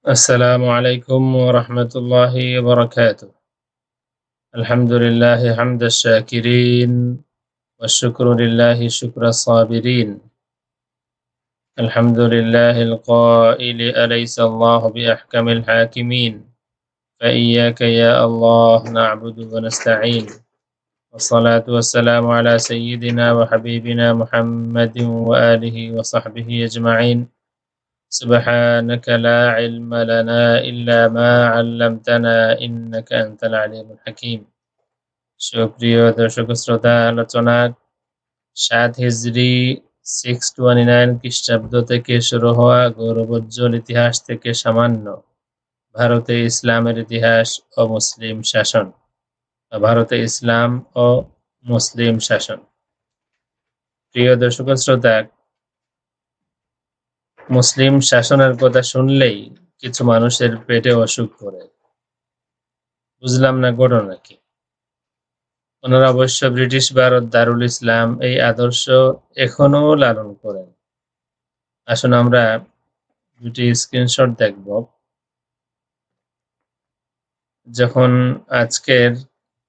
السلام عليكم ورحمة الله وبركاته. الحمد لله حمد الشاكرين والشكر لله شكر الصابرين. الحمد لله القائل أليس الله بأحكم الحاكمين فإياك يا الله نعبد ونستعين، والصلاة والسلام على سيدنا وحبيبنا محمد وآله وصحبه أجمعين. سبحانك لا علم لنا إلا ما علمتنا إنك أنت العليم الحكيم। সুপ্রিয় দর্শক শ্রোতা, আলোচনা ৭ হিজরি 629 খ্রিস্টাব্দ থেকে শুরু হওয়া গৌরবোজ্জ্বল ইতিহাস থেকে সামান্য ভারতে ইসলামের ইতিহাস ও মুসলিম শাসন। ভারতে ইসলাম ও মুসলিম শাসন। প্রিয় দর্শক শ্রোতা, মুসলিম শাসনের কথা শুনলেই কিছু মানুষের পেটে অসুখ করে। বুঝলাম না ঘটনা কি। ওনারা অবশ্য ব্রিটিশ ভারত দারুল ইসলাম এই আদর্শ এখনো লালন করেন। আসুন আমরা দুটি স্ক্রিনশট দেখব। যখন আজকের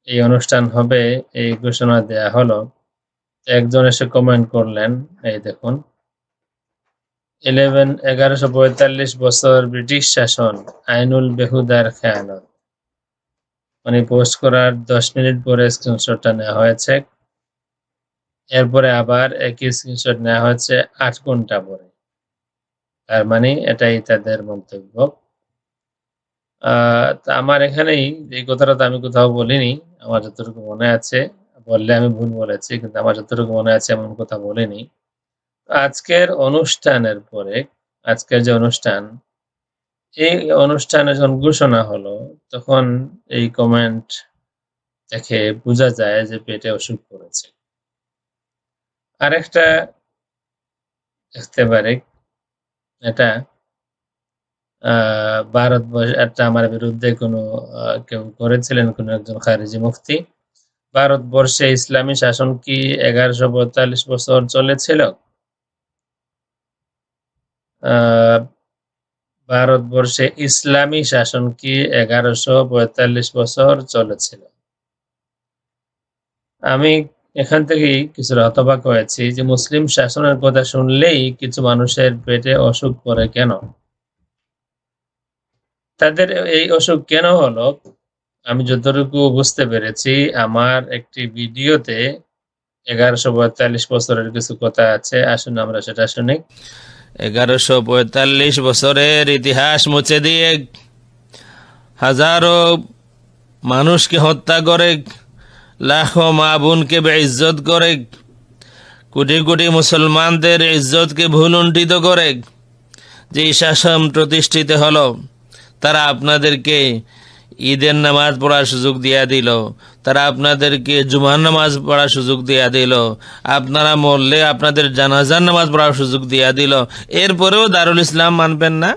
এই অনুষ্ঠান হবে এই ঘোষণা দেয়া হলো, একজন এসে কমেন্ট করলেন, এই দেখুন, 1145 বছর ব্রিটিশ শাসন, আইনুল বেহুদার খেয়ানত। মানে পোস্ট করার 10 মিনিট পরে স্ক্রিনশটটা নেওয়া হয়েছে। এরপরে আবার একই স্ক্রিনশট নেওয়া হয়েছে 8 ঘন্টা পরে। তার মানে এটাই তাদের মন্তব্য। আমার এখানেই এই কথাটা তো আমি কোথাও বলিনি, আমার যতটুকু মনে আছে, বললে আমি ভুল বলেছি, কিন্তু আমার যতটুকু মনে আছে এমন কথা বলিনি। আজকের অনুষ্ঠানের পরে, আজকের যে অনুষ্ঠান, এই অনুষ্ঠানে যখন ঘোষণা হলো তখন এই কমেন্ট দেখে বোঝা যায় যে পেটে অসুখ করেছে। আরেকটা দেখতে পারে, এটা ভারতবর্ষ, এটা আমার বিরুদ্ধে কোনো কেউ করেছিলেন, কোনো একজন খারিজি মুফতি। ভারতবর্ষে ইসলামী শাসন কি 1145 বছর চলেছিল? ভারতবর্ষে ইসলামী শাসন কি 1145 বছর চলেছিল? আমি এখান থেকেই কিছুটা হতবাক হয়েছি যে মুসলিম শাসনের কথা শুনলেই কিছু মানুষের পেটে অসুখ করে কেন? তাদের এই অসুখ কেন হলো? আমি যতটুকু বুঝতে পেরেছি, আমার একটি ভিডিওতে 1145 বছরের কিছু কথা আছে। আসুন আমরা সেটা শুনি। 1145 বছরের ইতিহাস মুছে দিয়ে হাজারো মানুষকে হত্যা করে, লাখো মা বোনকে বেইজ্জত করে, কোটি কোটি মুসলমানদের ইজ্জতকে ভুলুণ্ঠিত করে যে শাসন প্রতিষ্ঠিত হলো, তারা আপনাদেরকে ঈদের নামাজ পড়ার সুযোগ দিয়া দিল, তারা আপনাদেরকে জুমার নামাজ পড়ার সুযোগ দিয়া দিল, আপনারা মরলে আপনাদের জানাজার নামাজ পড়ার সুযোগ দিয়া দিল। এরপরেও দারুল ইসলাম মানবেন না?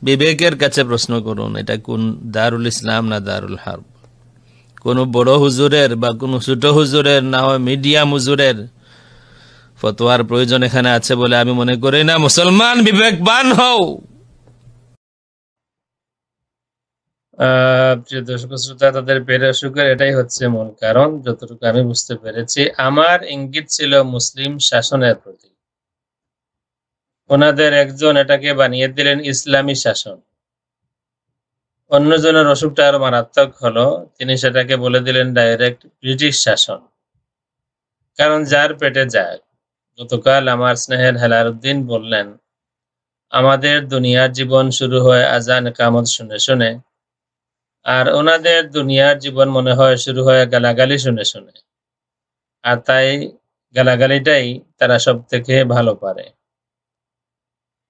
বিবেকের কাছে প্রশ্ন করুন, এটা কোন দারুল ইসলাম না দারুল হার্ব? কোনো বড় হুজুরের বা কোনো ছোট হুজুরের, না হয় মিডিয়াম হুজুরের ফতোয়ার প্রয়োজন এখানে আছে বলে আমি মনে করি না। মুসলমান বিবেকবান হও। প্রিয় দর্শক শ্রোতা, তাদের পেটে অসুখের এটাই হচ্ছে মূল কারণ, যতটুকু আমি বুঝতে পেরেছি। আমার ইঙ্গিত ছিল মুসলিম শাসনের প্রতি। ওনাদের একজন এটাকে বানিয়ে দিলেন ইসলামী শাসন। অন্যজনের অসুখটা আরো মারাত্মক হলো, তিনি সেটাকে বলে দিলেন ডাইরেক্ট ব্রিটিশ শাসন। কারণ যার পেটে যায়। গতকাল আমার স্নেহের হেলালুদ্দিন বললেন, আমাদের দুনিয়ার জীবন শুরু হয় আজান ইকামত শুনে শুনে, আর ওনাদের দুনিয়ার জীবন মনে হয় শুরু হয় গালাগালি শুনে শুনে। আর তাই গালাগালিটাই তারা সব থেকে ভালো পারে।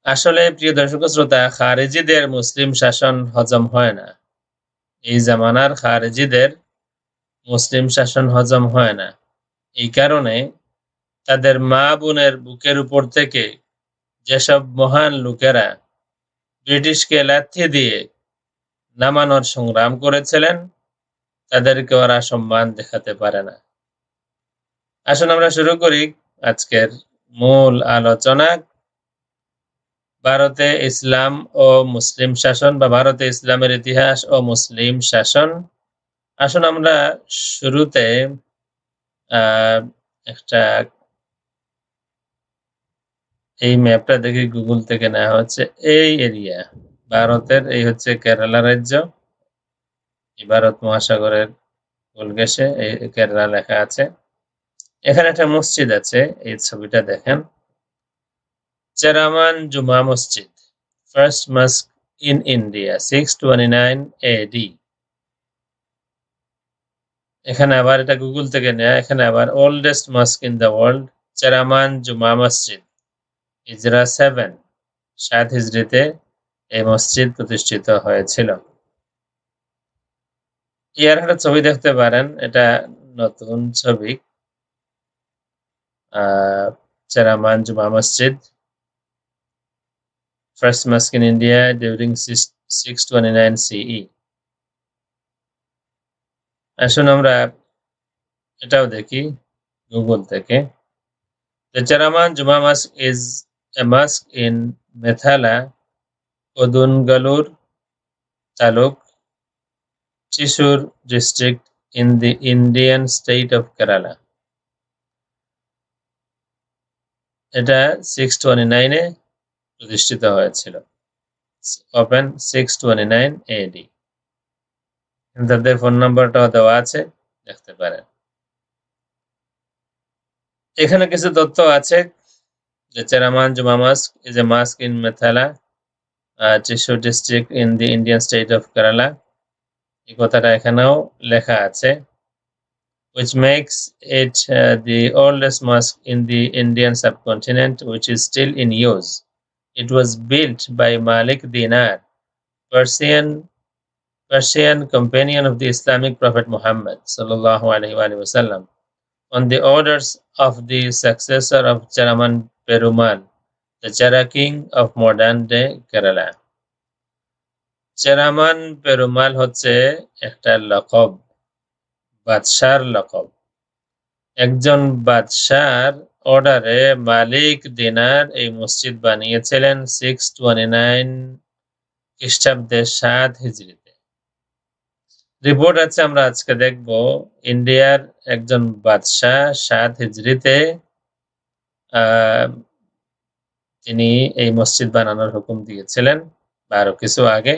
আসলে প্রিয় দর্শক শ্রোতা, খারেজিদের মুসলিম শাসন হজম হয় না। এই জামানার খারেজিদের মুসলিম শাসন হজম হয় না। এই কারণে তাদের মা বোনের বুকের উপর থেকে যেসব মহান লোকেরা ব্রিটিশকে লাথি দিয়ে নামানোর সংগ্রাম করেছিলেন, তাদেরকে ওরা সম্মান দেখাতে পারে না। আসুন আমরা শুরু করি আজকের মূল আলোচনা। ভারতে ইসলাম ও মুসলিম শাসন বা ভারতে ইসলামের ইতিহাস ও মুসলিম শাসন। আসুন আমরা শুরুতে একটা এই ম্যাপটা দেখি গুগল থেকে নেওয়া হচ্ছে। এই এরিয়া ভারতের, এই হচ্ছে কেরালা রাজ্য। এই ভারত মহাসাগরের কোল ঘেঁষে এই কেরালা লেখা আছে। এখানে একটা মসজিদ আছে, এই ছবিটা দেখেন। চেরামান জুমা মসজিদ, ফার্স্ট মস্ক ইন ইন্ডিয়া, 629 AD। এখানে আবার এটা গুগল থেকে নেয়া। এখানে আবার oldest mosque in the world, Cheraman Juma Masjid, হিজরা 7, 7 হিজরিতে এই মসজিদ প্রতিষ্ঠিত হয়েছিল। ইয়ার একটা ছবি দেখতে পারেন, এটা নতুন ছবি। চেরামান জুমা মসজিদ, first মস্ক in India during 629 CE। আসুন আমরা এটাও দেখি গুগল থেকে। The Cheraman Juma Mosque is a mosque in Methala, Kodungalur Taluk, Chisur district in the Indian state of Kerala. এটা 629 প্রতিষ্ঠিত হয়েছিল। Open 629 AD। তাদের ফোন নাম্বারটাও দেওয়া আছে, দেখতে পারেন। এখানে কিছু তথ্য আছে যে চেরামান জুমা মস্ক is a mosque in Methala, Chisur district in the Indian state of Kerala। এই কথাটা এখানেও লেখা আছে, which makes it the oldest mosque in the Indian subcontinent which is still in use. It was built by Malik Dinar, Persian companion of the Islamic Prophet Muhammad sallallahu alaihi wasallam, on the orders of the successor of Cheraman Perumal, the Chera king of modern day Kerala. Cheraman Perumal হচ্ছে একটা লকব, বাদশার লকব। একজন বাদশার অর্ডারে মালিক দিনার এই মসজিদ বানিয়েছিলেন 629 খ্রিস্টাব্দে 7 হিজরিতে। রিপোর্ট আছে, আমরা আজকে দেখব ইন্ডিয়ার একজন বাদশাহ 7 হিজরিতে তিনি এই মসজিদ বানানোর হুকুম দিয়েছিলেন বা আরো কিছু আগে।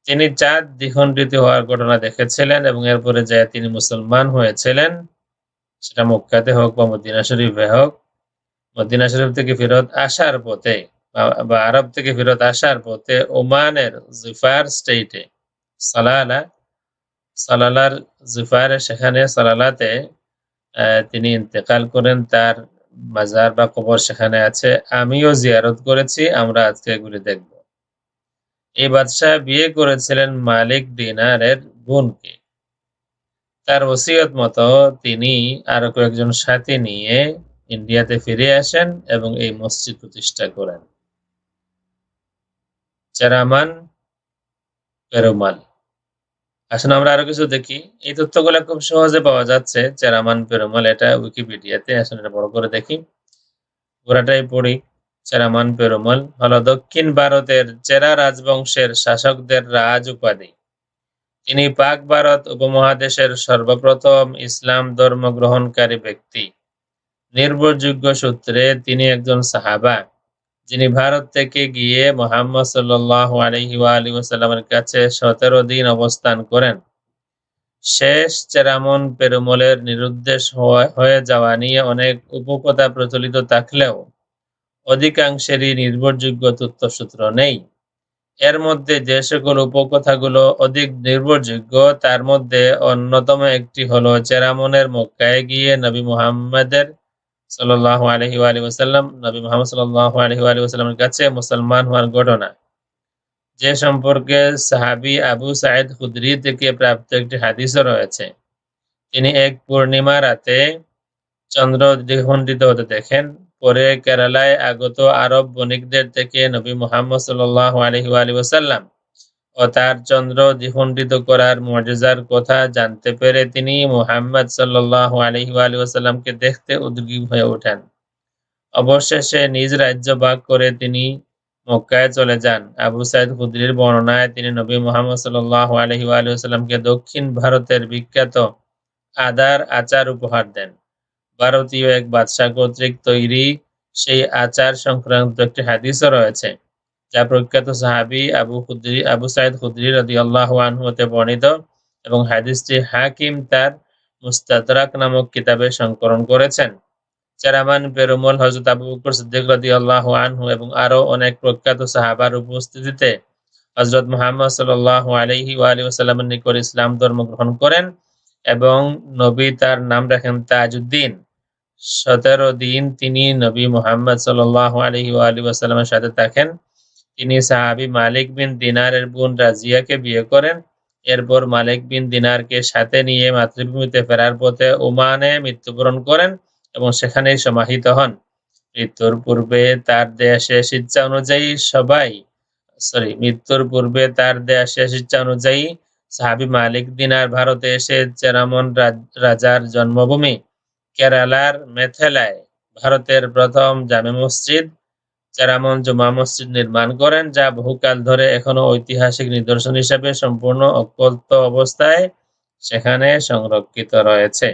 তিনি চাঁদ দ্বিখণ্ডিত হওয়ার ঘটনা দেখেছিলেন এবং এরপরে যায় তিনি মুসলমান হয়েছিলেন, সেটা মক্কাতে হোক বা মদিনা শরীফে হোক। মদিনা শরীফ থেকে ফেরত আসার পথে বা আরব থেকে ফেরত আসার পথে ওমানের জুফার স্টেটে সালালার জুফারে, সেখানে সালালাতে তিনি ইন্তেকাল করেন। তার মাজার বা কবর সেখানে আছে। আমিও জিয়ারত করেছি, আমরা আজকে এগুলি দেখব। এই বাদশাহ বিয়ে করেছিলেন মালিক দিনারের বোনকে। তার ওসিয়ত মতো তিনি আরো কয়েকজন সাথী নিয়ে ইন্ডিয়াতে ফিরে আসেন এবং এই মসজিদ প্রতিষ্ঠা করেন। চেরামান পেরুমাল। আসলে আমরা আরো কিছু দেখি। এই তথ্যগুলো খুব সহজে পাওয়া যাচ্ছে। চেরামান পেরুমাল, এটা উইকিপিডিয়াতে। আসলে এটা বড় করে দেখি, পুরাটাই পড়ি। চেরামান পেরুমাল হলো দক্ষিণ ভারতের চেরা রাজবংশের শাসকদের রাজ উপাধি। তিনি পাক ভারত উপমহাদেশের সর্বপ্রথম ইসলাম ধর্ম গ্রহণকারী ব্যক্তি। নির্ভরযোগ্য সূত্রে তিনি একজন সাহাবা, যিনি ভারত থেকে গিয়ে মুহাম্মদ সাল্লাল্লাহু আলাইহি ওয়াসাল্লামের কাছে 17 দিন অবস্থান করেন। শেষ চেরামন পেরুমলের নিরুদ্দেশ হয়ে যাওয়া নিয়ে অনেক উপকথা প্রচলিত থাকলেও অধিকাংশেরই নির্ভরযোগ্য তথ্যসূত্র নেই। এর মধ্যে যে সকল উপকথাগুলো অধিক নির্ভরযোগ্য তার মধ্যে অন্যতম একটি হলো চেরামনের মক্কায় গিয়ে নবী মুহাম্মদ সাল্লাল্লাহু আলাইহি ওয়াসাল্লামের কাছে মুসলমান হওয়ার ঘটনা, যে সম্পর্কে সাহাবী আবু সাঈদ খুদরি থেকে প্রাপ্ত একটি হাদিসও রয়েছে। তিনি এক পূর্ণিমা রাতে চন্দ্র দ্বিখণ্ডিত হতে দেখেন। পরে কেরালায় আগত আরব বণিকদের থেকে নবী মুহাম্মদ সাল্লাল্লাহু আলাইহি ওয়াসাল্লাম ও তার চন্দ্র দ্বিখণ্ডিত করার মুজিজার কথা জানতে পেরে তিনি মুহাম্মদ সাল্লাল্লাহু আলাইহি ওয়াসাল্লামকে দেখতে উদ্গ্রীব হয়ে ওঠেন। অবশেষে নিজ রাজ্য ভাগ করে তিনি মক্কায় চলে যান। আবু সাঈদ খুদরির বর্ণনায় তিনি নবী মুহাম্মদ সাল্লাল্লাহু আলাইহি ওয়াসাল্লামকে দক্ষিণ ভারতের বিখ্যাত আদার আচার উপহার দেন। ভারতীয় এক বাদশাহ কর্তৃক তৈরি সেই আচার সংক্রান্ত একটি হাদিসও রয়েছে, যা প্রখ্যাত সাহাবী আবু সাঈদ খুদরি রাদিয়াল্লাহু আনহু হতে বর্ণিত এবং হাদিসটি হাকিম তার মুস্তাদরাক নামক কিতাবে সংকলন করেছেন। চেয়ারম্যান পেরুমল হযরত আবু বকর সিদ্দিক রাদিয়াল্লাহু আনহু এবং আরো অনেক প্রখ্যাত সাহাবার উপস্থিতিতে হযরত মুহাম্মদ সাল্লাল্লাহু আলাইহি ওয়াসাল্লামের নিকট ইসলাম ধর্ম গ্রহণ করেন এবং নবী তার নাম রাখেন তাজউদ্দিন। 17 দিন তিনি নবী মুহাম্মদ সাল্লাল্লাহু আলাইহি ওয়াসাল্লামের সাথে থাকেন। তিনি সাহাবী মালিক বিন দিনারের বোন রাজিয়াকে বিয়ে করেন। এরপর মালিক বিন দিনারকে সাথে নিয়ে মাতৃভূমিতে ফেরার পথে ওমানে মৃত্যুবরণ করেন এবং সেখানেই সমাহিত হন। মৃত্যুর পূর্বে তার দেয়া শেষ ইচ্ছা অনুযায়ী সাহাবী মালিক দিনার ভারতে এসে চেরামন রাজার জন্মভূমি কেরালার মেথেলায় ভারতের প্রথম জামে মসজিদ চেরামন জুমা মসজিদ নির্মাণ করেন, যা বহুকাল ধরে এখনো ঐতিহাসিক নিদর্শন হিসেবে সম্পূর্ণ অক্ষত অবস্থায় সেখানে সংরক্ষিত রয়েছে।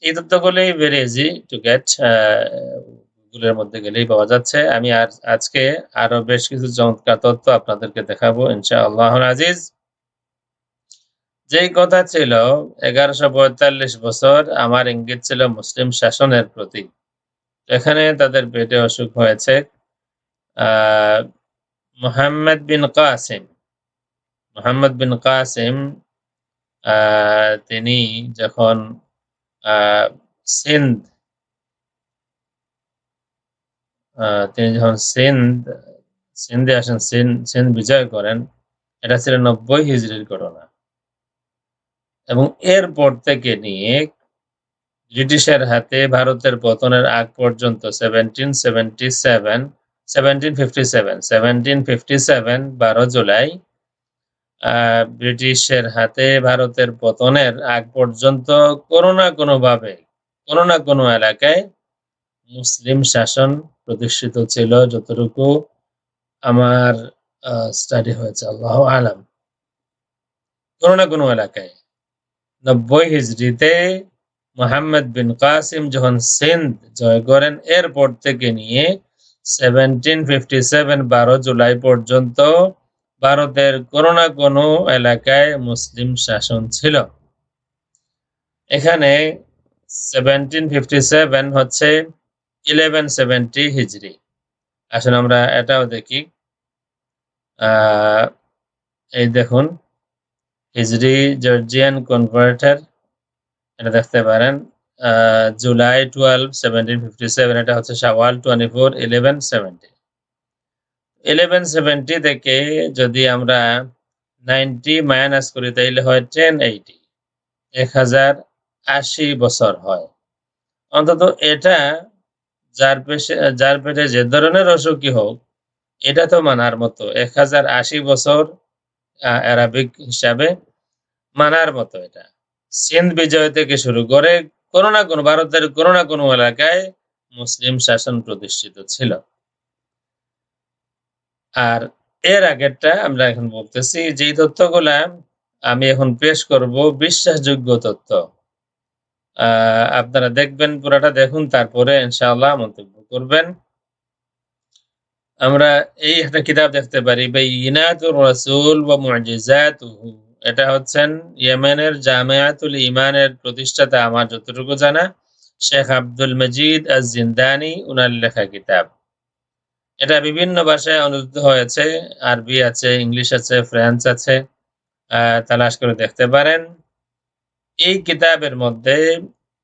এই তথ্যগুলি ভেরি ইজি টু গেট, গুগলের মধ্যে গেলেই পাওয়া যাচ্ছে। আমি আজকে আরো বেশ কিছু চমৎকার তথ্য আপনাদেরকে দেখাবো ইনশাআল্লাহুল আজিজ। যেই কথা ছিল 1145 বছর আমার ইঙ্গিত ছিল মুসলিম শাসনের প্রতি। এখানে তাদের পেটে অসুখ হয়েছে। মুহাম্মদ বিন কাসিম তিনি যখন সিন্ধে আসেন, সিন্ধ বিজয় করেন, এটা ছিল 90 হিজরির ঘটনা এবং এরপর থেকে নিয়ে ব্রিটিশের হাতে ভারতের পতনের আগ পর্যন্ত 1757 12 জুলাই ব্রিটিশের হাতে ভারতের পতনের আগ পর্যন্ত কোনো না কোনো এলাকায় মুসলিম শাসন প্রতিষ্ঠিত ছিল, যতটুকু আমার স্টাডি হয়েছে, আল্লাহু আলাম। কোনো না কোনো এলাকায় 90 হিজরিতে মুহাম্মদ বিন কাসিম যখন সিন্ধ জয় করেন, এরপর থেকে নিয়ে 1757 12 জুলাই পর্যন্ত ভারতের কোনো না কোনো এলাকায় মুসলিম শাসন ছিল। এখানে 1757 হচ্ছে 1170 হিজরি। আসলে আমরা এটাও দেখি, এই দেখুন হিজরি জর্জিয়ান কনভার্টার, এটা দেখতে পারেন। জুলাই 12 1757, এটা হচ্ছে শাওয়াল 24 1170 থেকে যদি আমরা 90 মাইনাস করি তাইলে হয় 1080, 1080 বছর হয়। অন্তত এটা যার পেটে যে ধরনের অসুখই হোক, এটা তো মানার মতো। 1080 বছর আরবিক হিসাবে মানার মতো। এটা সিন্ধ বিজয় থেকে শুরু করে ভারতের কোনো না কোনো এলাকায় মুসলিম শাসন প্রতিষ্ঠিত ছিল। আর এর আগেরটা আমরা এখন বলতেছি, যেই তথ্যগুলা আমি এখন পেশ করব বিশ্বাসযোগ্য তথ্য। আপনারা দেখবেন, পুরাটা দেখুন, তারপরে ইনশাআল্লাহ মন্তব্য করবেন। আমরা এই একটা কিতাব দেখতে পারি, বাইয়িনাতুর রাসূল ওয়া মু'জিজাতুহু। এটা হচ্ছেন ইয়েমেনের জামিয়াতুল ঈমানের প্রতিষ্ঠাতা, আমার যতটুকু জানা, শেখ আব্দুল মজিদ আজ-জিন্দানি, উনার লেখা কিতাব। এটা বিভিন্ন ভাষায় অনুদিত হয়েছে, আরবি আছে, ইংলিশ আছে, ফ্রেঞ্চ আছে, তালাশ করে দেখতে পারেন। এই কিতাবের মধ্যে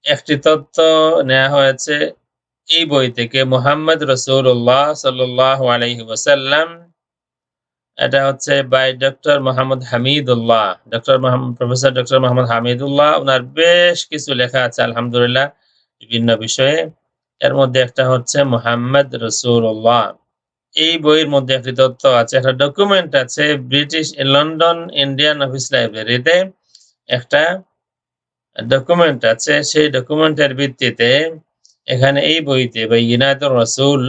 একটি তথ্য নেওয়া হয়েছে এই বই থেকে, মুহাম্মদ রাসূলুল্লাহ সাল্লাল্লাহু আলাইহি ওয়াসাল্লাম। এটা হচ্ছে by doctor Mohammad Hamidullah, professor doctor Mohammad Hamidullah. ওনার বেশ কিছু লেখা আছে আলহামদুলিল্লাহ বিভিন্ন বিষয়ে। এর মধ্যে একটা হচ্ছে মুহাম্মদ রাসূলুল্লাহ। এই বইয়ের মধ্যে একটি তথ্য আছে, একটা ডকুমেন্ট আছে ব্রিটিশ লন্ডন ইন্ডিয়ান অফিস লাইব্রেরিতে। একটা ডকুমেন্ট আছে, সেই ডকুমেন্টের ভিত্তিতে এখানে এই বইতে বাইয়িনাতুর রাসূল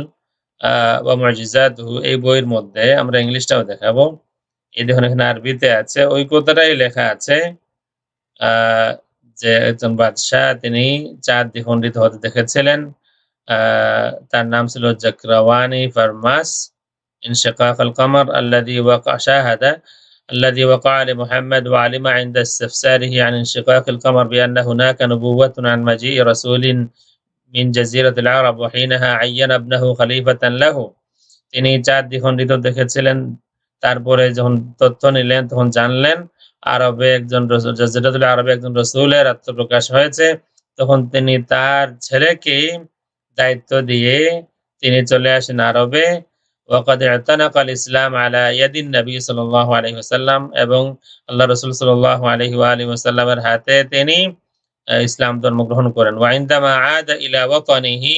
ওয়া মুজিজাতুহু, এই বইয়ের মধ্যে আমরা ইংলিশটাও দেখাবো। এই দেখুন এখানে আরবিতে আছে, ওই কথাটাই লেখা আছে যে একজন বাদশাহ তিনি চাঁদ দ্বিখণ্ডিত হতে দেখেছিলেন। তার নাম ছিল জাকরাওয়ানি ফারমাস। انشقاق القمر الذي وقع لمحمد وعلم عند استفساره عن انشقاق القمر بأن هناك نبوة عن مجيء رسول من جزيرة العرب وحينها عين ابنه خليفة له। তিনি চাঁদ দ্বিখণ্ডিত দেখেছিলেন, তারপরে যখন তথ্য নিলেন তখন জানলেন জাজিরাতুল আরবে একজন রসুলের আত্মপ্রকাশ হয়েছে। তখন তিনি তার ছেলেকে দায়িত্ব দিয়ে তিনি চলে আসেন আরবে। ওয়াকাদ ইতানাকাল ইসলাম আলা ইয়াদিন নবী সাল্লাল্লাহু আলাইহি ওয়াসাল্লাম, এবং আল্লাহ রাসূল সাল্লাল্লাহু আলাইহি ওয়া আলিহি ওয়াসাল্লামের হাতে তিনি ইসলাম ধর্ম গ্রহণ করেন। ওয়া ইনদামা আদা ইলা ওয়াতানিহি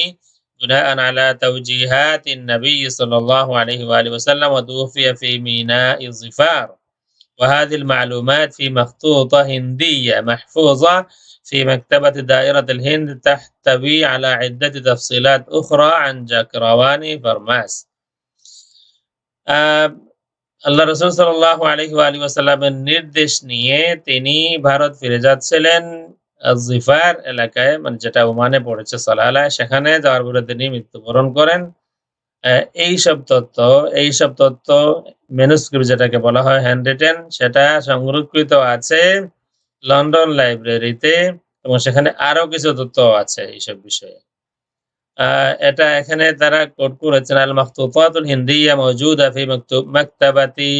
بناء على توجيهات النبي صلى الله عليه وآله وسلم وتوفي في ميناء الظفار، وهذه المعلومات في مخطوطة هندية محفوظة في مكتبة دائرة الهند تحتوي على عدة تفصيلات أخرى عن جاكرواني فرماس। আল্লাহ রাসূল সাল্লাল্লাহু আলাইহি ওয়া আলিহি ওয়াসাল্লামের নির্দেশ নিয়ে তিনি ভারত ফিরে যাচ্ছিলেন। জিফার এলাকায়, মানে যেটা ওমানে পড়েছে সালালা, সেখানে যাওয়ার পরে তিনি মৃত্যুবরণ করেন। এইসব তথ্য ম্যানুস্ক্রিপ্ট যেটাকে বলা হয় হ্যান্ড রিটেন, সেটা সংরক্ষিত আছে লন্ডন লাইব্রেরিতে, এবং সেখানে আরো কিছু তথ্য আছে এইসব বিষয়ে। এটা এখানে তারা কোট করেছেন, আল মাখতুতাতুল হিন্দিয়া মওজুদা ফি মাকতাবাতি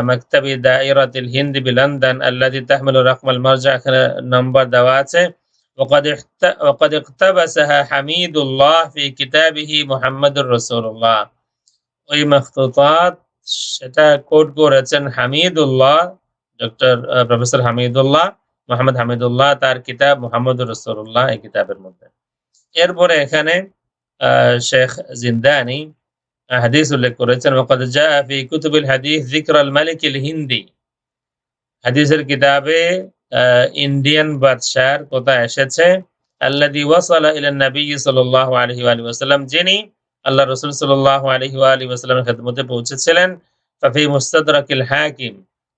মাকতাবি দায়রাতিল হিন্দ বিলন্ডন আল্লাযী তাহমিলু রাকমাল মারজা, এখানে নাম্বার দেওয়া আছে। وقد اقتبسها حميد الله في كتابه محمد رسول الله। ওই মাখতুতাত সেটা কোট করেছেন হামিদুল্লাহ, প্রফেসর হামিদুল্লাহ, মোহাম্মদ হামিদুল্লাহ, তার কিতাব মুহাম্মদুর রাসূলুল্লাহ, এই কিতাবের মধ্যে। এরপরে এখানে শেখ জিন্দানি হাদিস উল্লেখ করেছেন, ওয়াকাদ জাআ ফি কুতুবিল হাদিস যিকরাল মালিকিল হিন্দি, হাদিসের কিতাবে ইন্ডিয়ান বাদশার কথা এসেছে, আল্লাযী ওয়াসালা ইলা নবী সাল্লাল্লাহু আলাইহি ওয়া আলিহি ওয়াসাল্লাম, যিনি আল্লাহ রাসূল সাল্লাল্লাহু আলাইহি ওয়া আলিহি ওয়াসাল্লামের খেদমতে পৌঁছেছিলেন। ফাফি মুস্তাদরাকিল হাকিম,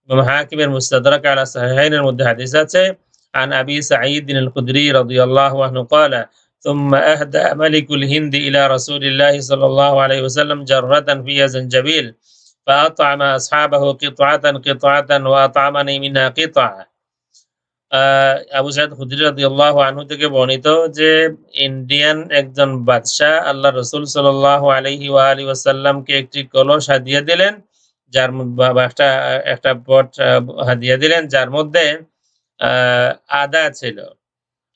ইমাম হাকিমের মুস্তাদরাক আলা সাহিহাইনের মধ্যে হাদিস আছে, আন আবি সাঈদ আল খুদরি রাদিয়াল্লাহু আনহু ক্বালা ثم أهدى ملك الهند إلى رسول الله صلى الله عليه وسلم جرة فيها زنجبيل فأطعم أصحابه قطعة وأطعمني منها قطعة। আবু সাঈদ খুদরি রাদিয়াল্লাহু আনহু থেকে বর্ণিত যে ইন্ডিয়ান একজন বাদশাহ আল্লাহ রাসূল সাল্লাল্লাহু আলাইহি ওয়া আলিহি ওয়াসাল্লামকে একটি কলস হাদিয়া দিলেন, যার একটা পট হাদিয়া দিলেন, যার মধ্যে আদা ছিল।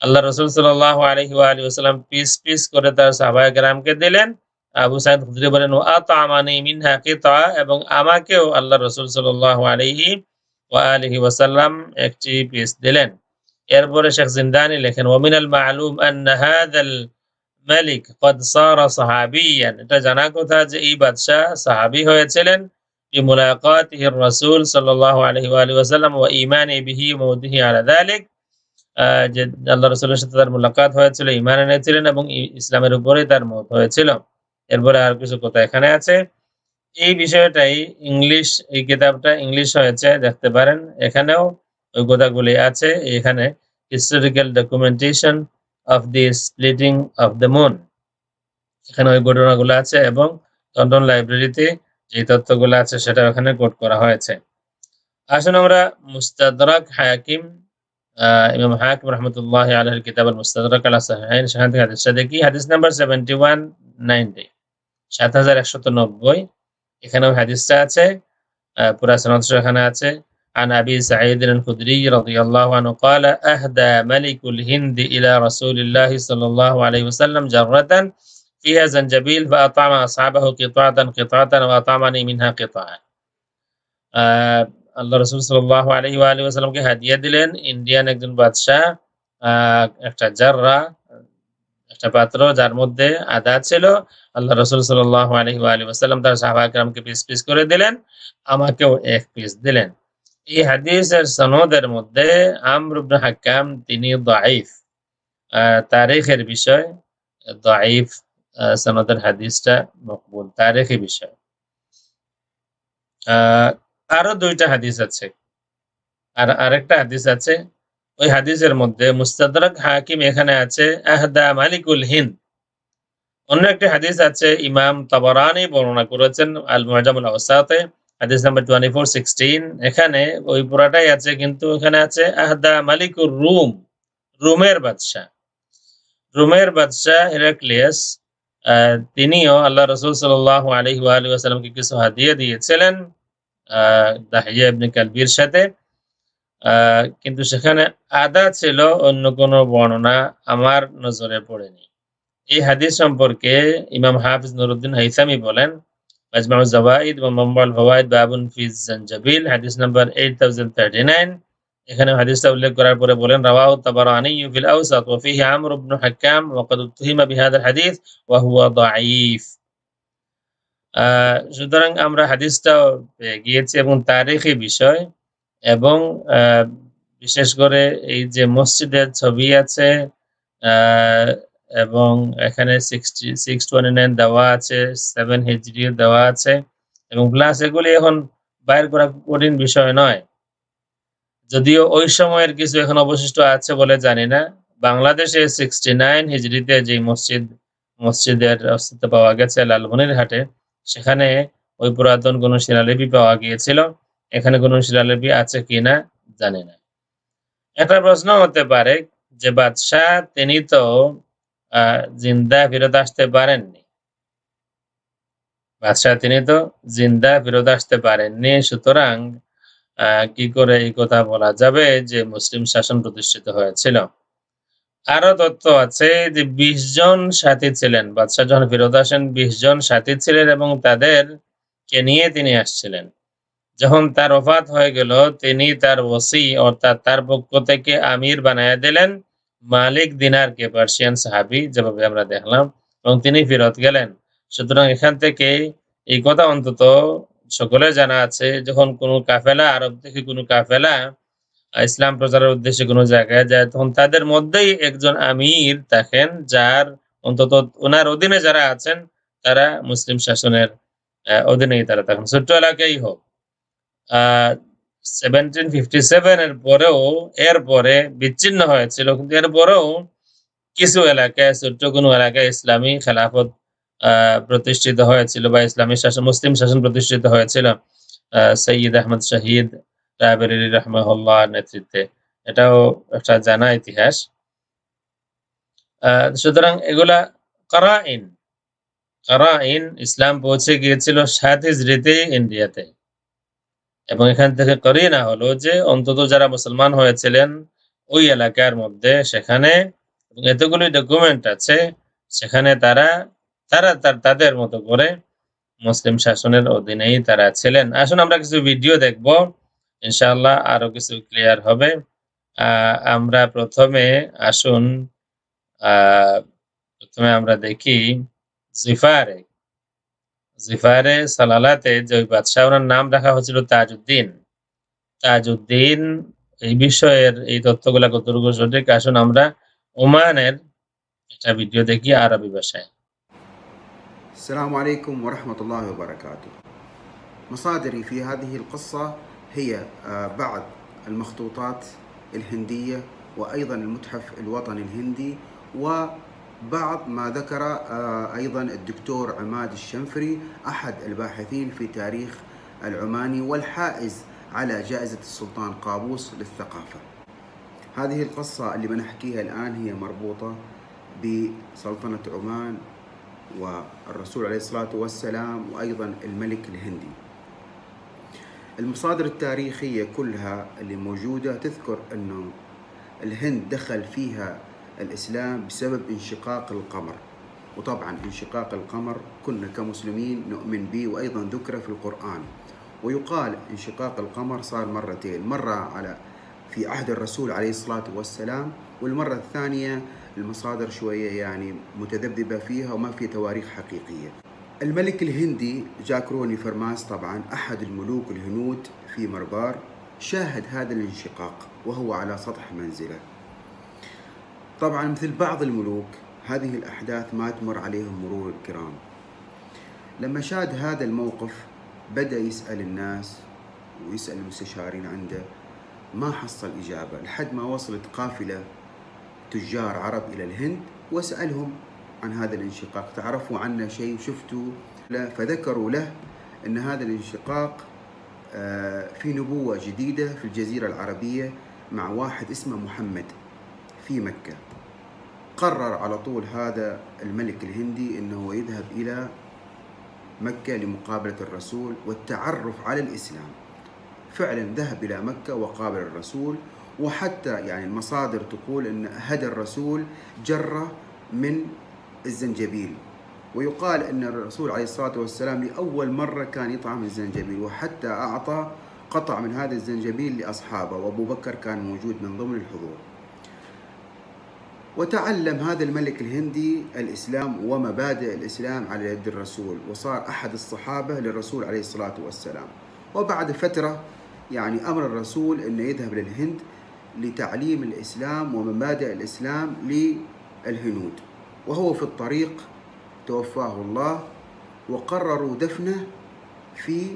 আল্লাহ রাসূল সাল্লাল্লাহু আলাইহি ওয়া আলিহি ওয়াসাল্লাম পিস পিস করে তার সাহাবায়ে কেরামকে দিলেন। আবু সাঈদ খুদরি বলেন, ওয়া আতামানি মিনহা কিতা, এবং আমাকেও আল্লাহ রাসূল সাল্লাল্লাহু আলাইহি ওয়া আলিহি ওয়াসাল্লাম একটি পিস দিলেন। এরপরে শেখ জিন্দানি লেখেন, ওয়া মিনাল মা'লুম আন্না হাযাল মালিক ক্বাদ সারা সাহাবিয়ান, এটা জানা কথা যে এই বাদশা সাহাবী হয়েছিলেন। বিমুলাকাতিহি রাসূল সাল্লাল্লাহু আলাইহি ওয়া আলিহি ওয়াসাল্লাম ওয়া ঈমানি বিহি ওয়া মওতিহি আলা যালিক, যে আল্লাহ রাসূলের সাথে তার মুলাকাত হয়েছিল, ঈমান এনেছিলেন, এবং ইসলামের উপরে তার মওত হয়েছিল। এরপরে আর কিছু কথা এখানে আছে। এই বিষয়টাই ইংলিশ, এই কিতাবটা ইংলিশ হয়েছে, দেখতে পারেন, এখানেও ওই কথাগুলি আছে। এখানে historical documentation of the splitting of the moon, এখানে ওই ঘটনাগুলো আছে, এবং লন্ডন লাইব্রেরিতে যে তথ্যগুলো আছে সেটা ওখানে কোট করা হয়েছে। আসুন আমরা মুস্তাদরাক হাকিম, ইমাম হাকিম রাহমাতুল্লাহি আলাইহির কিতাব আল মুস্তাদরাক আলা সাহিহাইন, সেখান থেকে হাদিসটা দেখি। হাদিস নাম্বার 7190, এখানেও হাদিসটা আছে, পুরা সনদটা এখানে আছে। عن أبي سعيد الخدري رضي الله عنه قال أهدى ملك الهند إلى رسول الله صلى الله عليه وسلم جرة فيها زنجبيل فأطعم أصحابه قطعة وأطعمني منها قطعة। আল্লাহ রাসূল সাল্লাল্লাহু আলাইহি ওয়া আলিহি ওয়াসাল্লামকে হাদিয়া দিলেন ইন্ডিয়ান একজন বাদশা একটা জাররা, একটা পাত্র যার মধ্যে আদা ছিল। আল্লাহ রাসূল সাল্লাল্লাহু আলাইহি ওয়া আলিহি ওয়াসাল্লাম তার সাহাবায়ে কেরামকে পিস পিস করে দিলেন, আমাকেও এক পিস দিলেন। এই হাদিসের সনদের মধ্যে আমর ইবনে হাক্কাম তিনি দাঈফ, তারিখের বিষয় দাঈফ সনদের হাদিসটা মকবুল, তারিখি বিষয়। আরো 2টা হাদিস আছে, আর আরেকটা হাদিস আছে। ওই হাদিসের মধ্যে মুস্তাদরাক হাকিম এখানে আছে আহদা মালিকুল হিন্দ। অন্য একটি হাদিস আছে, ইমাম তাবারানি বর্ণনা করেছেন আল মুআজামুল আওসাতে, হাদিস নাম্বার 2416। এখানে ওই পুরাটাই আছে, কিন্তু এখানে আছে আহদা মালিকুর রুম, রোমের বাদশাহ। রোমের বাদশাহ হেরাক্লিয়াস, তিনিও আল্লাহ রাসূল সাল্লাল্লাহু আলাইহি ওয়া আলিহি ওয়াসাল্লামকে কিছু হাদিয়া দিয়েছিলেন দাহিয়া ইবনে কালবির সাথে। কিন্তু সেখানে আদা ছিল, অন্য কোনো বর্ণনা আমার নজরে পড়েনি। এই হাদিস সম্পর্কে ইমাম হাফিজ নুরউদ্দিন হাইসামি বলেন, মাজমাউজ জাওয়াইদ ওয়া মানবাউল ফাওয়াইদ বাবুন ফি জানজাবিল, হাদিস নাম্বার 8039। এখানে হাদিসটা উল্লেখ করার পরে বলেন, রাওয়াহু তাবারানী ফিল আওসাত ওয়া ফিহি আমর ইবনে হাক্কাম ওয়া ক্বাদ উত্তুহিমা বিহাদাল হাদিস ওয়া হুয়া দাঈফ। সুতরাং আমরা হাদিসটা পেয়ে গিয়েছি, এবং তারিখি বিষয়, এবং বিশেষ করে এই যে মসজিদের ছবি আছে, এবং এখানে 629 দেওয়া আছে, 7 হিজরি দেওয়া আছে, এবং প্লাস এগুলি এখন বাইর করা কঠিন বিষয় নয়। যদিও ওই সময়ের কিছু এখন অবশিষ্ট আছে বলে জানি না। বাংলাদেশে 69 হিজরিতে যে মসজিদের অস্তিত্ব পাওয়া গেছে লালমনিরহাটে, সেখানে ওই পুরাতন কোনো শিলালিপি পাওয়া গিয়েছিল। এখানে কোনো শিলালিপি আছে কিনা জানি না। একটা প্রশ্ন হতে পারে যে বাদশাহ তিনি তো জিন্দা ফেরত আসতে পারেননি, সুতরাং কি করে এই কথা বলা যাবে যে মুসলিম শাসন প্রতিষ্ঠিত হয়েছিল? আরো তথ্য আছে যে 20 জন সাথী ছিলেন, বাদশাহ যখন ফেরত আসেন 20 জন সাথী ছিলেন, এবং তাদেরকে নিয়ে তিনি আসছিলেন। যখন তার ওফাত হয়ে গেল, তিনি তার ওসি অর্থাৎ তার পক্ষ থেকে আমির বানায়া দিলেন মালিক দিনারকে, পার্সিয়ান সাহাবী, যেভাবে আমরা দেখলাম, এবং তিনি ফেরত গেলেন। সুতরাং এখান থেকে এই কথা অন্তত সকলের জানা আছে, যখন কোনো কাফেলা, আরব থেকে কোনো কাফেলা ইসলাম প্রচারের উদ্দেশ্যে কোনো জায়গায় যায়, তখন তাদের মধ্যেই একজন আমির থাকেন, যার অন্তত ওনার অধীনে যারা আছেন তারা মুসলিম শাসনের অধীনেই তারা থাকেন, ছোট্ট এলাকাই হোক। 1757 এর পরেও, এরপরে বিচ্ছিন্ন হয়েছিল, কিন্তু এরপরেও কিছু এলাকায়, ছোট্ট কোনো এলাকায় ইসলামী খেলাফত প্রতিষ্ঠিত হয়েছিল, বা ইসলামী শাসন, মুসলিম শাসন প্রতিষ্ঠিত হয়েছিল সৈয়দ আহমদ শহীদ রায়বেরেলী রাহমাহুল্লাহ নেতৃত্বে। এটাও একটা জানা ইতিহাস। সুতরাং এগুলা কারাইন। ইসলাম পৌঁছে গিয়েছিল 7 হিজরিতে ইন্ডিয়াতে, এবং এখান থেকে করিনা হলো যে অন্তত যারা মুসলমান হয়েছিলেন ওই এলাকার মধ্যে, সেখানে এতগুলি ডকুমেন্ট আছে, সেখানে তাদের মতো করে মুসলিম শাসনের অধীনেই তারা ছিলেন। আসুন আমরা কিছু ভিডিও দেখব, ইনশাআল্লাহ আরো কিছু ক্লিয়ার হবে। আমরা প্রথমে আমরা দেখি জিফারে সালালাতে যে ওই বাদশাহ, ওনার নাম রাখা হয়েছিল তাজউদ্দিন। এই বিষয়ের এই তথ্যগুলা কতটুকু সঠিক, আসুন আমরা ওমানের একটা ভিডিও দেখি আরবি ভাষায়। السلام عليكم ورحمة الله وبركاته. مصادري في هذه القصة هي بعض المخطوطات الهندية، وأيضا المتحف الوطني الهندي، وبعض ما ذكر أيضا الدكتور عماد الشنفري، أحد الباحثين في تاريخ العماني والحائز على جائزة السلطان قابوس للثقافة. هذه القصة اللي بنحكيها الآن هي مربوطة بسلطنة عمان والرسول عليه الصلاة والسلام، وأيضا الملك الهندي. المصادر التاريخية كلها اللي موجودة تذكر أنه الهند دخل فيها الإسلام بسبب انشقاق القمر، وطبعا انشقاق القمر كنا كمسلمين نؤمن به، وأيضا ذكر في القرآن. ويقال انشقاق القمر صار مرتين، مرة في عهد الرسول عليه الصلاة والسلام، والمرة الثانية المصادر شوية يعني متذبذبة فيها وما في تواريخ حقيقية. الملك الهندي جاكروني فرماس طبعا أحد الملوك الهنود في مربار شاهد هذا الانشقاق وهو على سطح منزله. طبعا مثل بعض الملوك هذه الأحداث ما تمر عليهم مرور الكرام. لما شاهد هذا الموقف بدأ يسأل الناس ويسأل المستشارين عنده، ما حصل إجابة لحد ما وصلت قافلة تجار عرب إلى الهند وسألهم عن هذا الانشقاق، تعرفوا عنه شيء شفتوا؟ لا. فذكروا له أن هذا الانشقاق في نبوة جديدة في الجزيرة العربية مع واحد اسمه محمد في مكة. قرر على طول هذا الملك الهندي أنه يذهب إلى مكة لمقابلة الرسول والتعرف على الإسلام. فعلا ذهب إلى مكة وقابل الرسول، وحتى يعني المصادر تقول أن هدى الرسول جرة من الزنجبيل، ويقال أن الرسول عليه الصلاة والسلام لأول مرة كان يطعم الزنجبيل، وحتى أعطى قطع من هذا الزنجبيل لأصحابه، وأبو بكر كان موجود من ضمن الحضور. وتعلم هذا الملك الهندي الإسلام ومبادئ الإسلام على يد الرسول، وصار أحد الصحابة للرسول عليه الصلاة والسلام. وبعد فترة يعني أمر الرسول أنه يذهب للهند لتعليم الإسلام ومبادئ الإسلام للهنود، وهو في الطريق توفاه الله، وقرروا دفنه في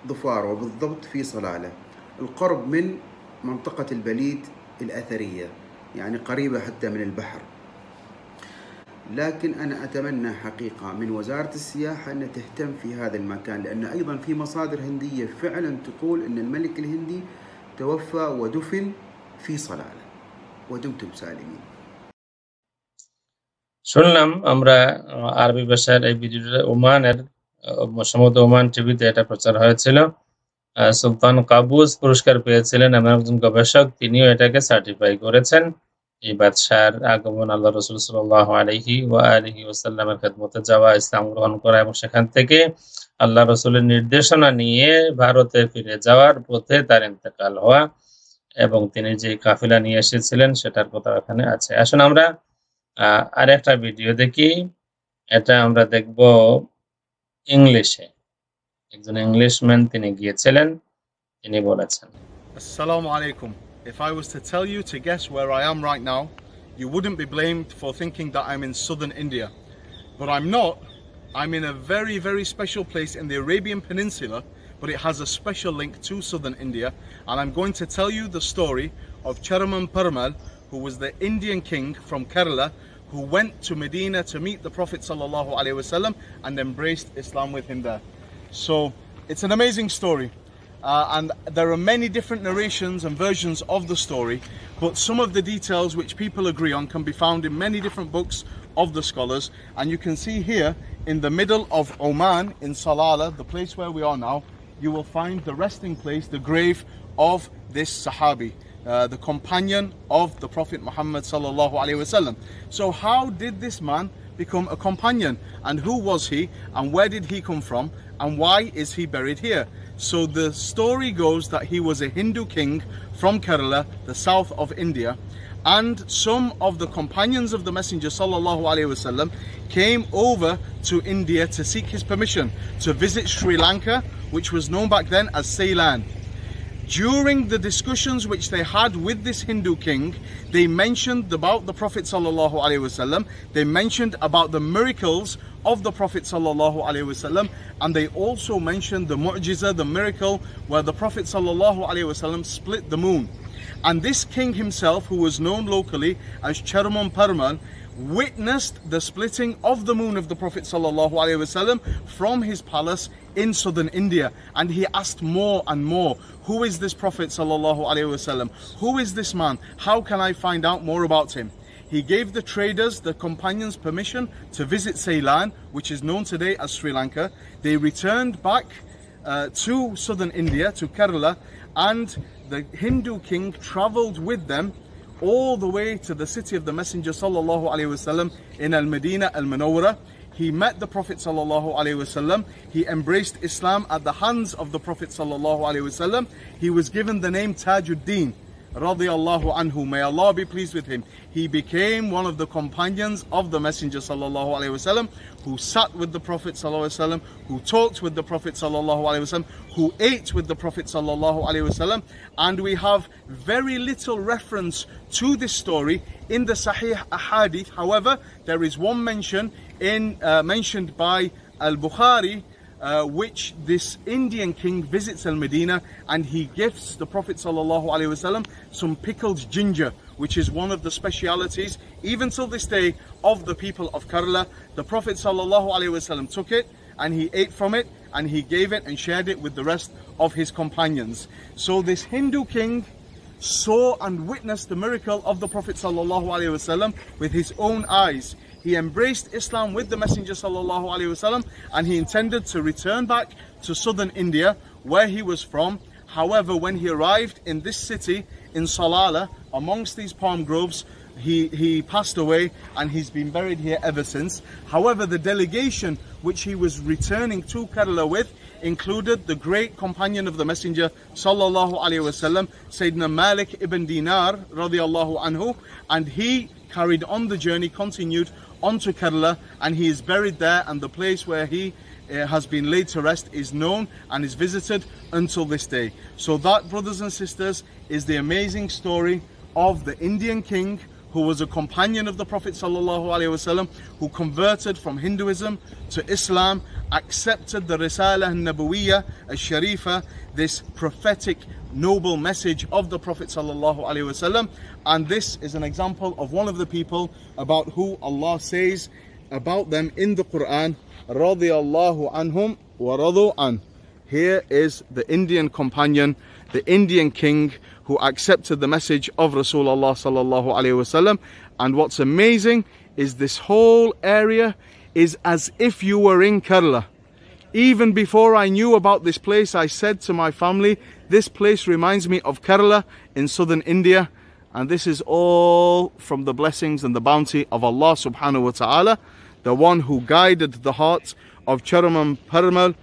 ظفار، وبالضبط في صلالة القرب من منطقة البليد الأثرية، يعني قريبة حتى من البحر. لكن أنا أتمنى حقيقة من وزارة السياحة أن تهتم في هذا المكان، لأن أيضا في مصادر هندية فعلا تقول أن الملك الهندي توفى ودفن في صلالة. ودمتم سالمين. শুনলাম আমরা আরবি ভাষার এই ভিডিওটা ওমানের সম্ভবত ওমান টিভিতে এটা প্রচার হয়েছিল। সুলতান কাবুস পুরস্কার পেয়েছিলেন এমন একজন গবেষক, তিনিও এটাকে সার্টিফাই করেছেন। এই বাদশার আগমন, আল্লাহ রসুল সাল্লাল্লাহু আলাইহি ওয়া আলিহি ওয়াসাল্লামের খেদমতে যাওয়া, ইসলাম গ্রহণ করা এবং সেখান থেকে আল্লাহ রসুলের নির্দেশনা নিয়ে ভারতে ফিরে যাওয়ার পথে তার ইন্তেকাল হওয়া এবং তিনি যে কাফিলা নিয়ে এসেছিলেন সেটার কথা এখানে আছে। আসুন আমরা আরেকটা ভিডিও দেখি। এটা আমরা দেখব ইংলিশে। একজন ইংলিশম্যান তিনি গিয়েছিলেন, তিনি বলেছেন, Assalamu alaikum. If I was to tell you to guess where I am right now, you wouldn't be blamed for thinking that I'm in southern India. But I'm not. I'm in a very, very special place in the Arabian Peninsula, but it has a special link to southern India. And I'm going to tell you the story of Cheraman Paramal, who was the Indian king from Kerala, who went to Medina to meet the Prophet sallallahu alaihi wasallam and embraced Islam with him there. So it's an amazing story. And there are many different narrations and versions of the story, but some of the details which people agree on can be found in many different books of the scholars. And you can see here in the middle of Oman, in Salalah, the place where we are now, you will find the resting place, the grave of this Sahabi, the companion of the Prophet Muhammad sallallahu alaihi wasallam. So how did this man become a companion, and who was he, and where did he come from, and why is he buried here? So the story goes that he was a Hindu king from Kerala, the south of India, and some of the companions of the Messenger sallallahu alaihi wasallam came over to India to seek his permission to visit Sri Lanka, which was known back then as Ceylon. During the discussions which they had with this Hindu king, they mentioned about the Prophet sallallahu alaihi wasallam, they mentioned about the miracles of the Prophet sallallahu alaihi wasallam, and they also mentioned the mu'jiza, the miracle where the Prophet sallallahu alaihi wasallam split the moon. And this king himself, who was known locally as Cheraman Paramal, witnessed the splitting of the moon of the Prophet sallallahu alaihi wasallam from his palace in southern India. And he asked more and more, who is this Prophet sallallahu alaihi wasallam? Who is this man? How can I find out more about him? He gave the traders, the companions, permission to visit Ceylon, which is known today as Sri Lanka. They returned back to southern India, to Kerala, and the Hindu king traveled with them all the way to the city of the Messenger sallallahu alaihi wasallam in Al-Medina Al-Munawwara. He met the Prophet sallallahu alaihi wasallam. He embraced Islam at the hands of the Prophet sallallahu alaihi wasallam. He was given the name Tajuddin, radiallahu anhu, may Allah be pleased with him, he became one of the companions of the Messenger sallallahu alaihi wasallam, who sat with the Prophet sallallahu alaihi wasallam, who talked with the Prophet sallallahu alaihi wasallam, who ate with the Prophet sallallahu alaihi wasallam. And we have very little reference to this story in the Sahih Ahadith. However, there is one mention mentioned by Al-Bukhari, which this Indian king visits Al-Medina and he gifts the Prophet sallallahu alaihi wasallam some pickled ginger, which is one of the specialities even till this day of the people of Kerala. The Prophet sallallahu alaihi wasallam took it and he ate from it and he gave it and shared it with the rest of his companions. So this Hindu king saw and witnessed the miracle of the Prophet sallallahu alaihi wasallam with his own eyes. He embraced Islam with the Messenger sallallahu alaihi wasallam and he intended to return back to southern India where he was from. However, when he arrived in this city in Salala amongst these palm groves, he passed away and he's been buried here ever since. However, the delegation which he was returning to Kerala with included the great companion of the Messenger sallallahu alaihi wasallam, Sayyidina Malik ibn Dinar radiallahu anhu, and he carried on the journey, continued onto Kerala, and he is buried there, and the place where he has been laid to rest is known and is visited until this day. So that, brothers and sisters, is the amazing story of the Indian king who was a companion of the Prophet sallallahu alaihi wasallam, who converted from Hinduism to Islam, accepted the Risala al-Nabawiyya al-Sharifa, this prophetic noble message of the Prophet sallallahu alaihi wasallam. And this is an example of one of the people about who Allah says about them in the Quran, radiyallahu anhum wa radu an. Here is the Indian companion, the Indian king who accepted the message of Rasulullah sallallahu alaihi wasallam. And what's amazing is this whole area is as if you were in Kerala. Even before I knew about this place, I said to my family, this place reminds me of Kerala in southern India. And this is all from the blessings and the bounty of Allah subhanahu wa ta'ala, the one who guided the heart of Charaman Parmal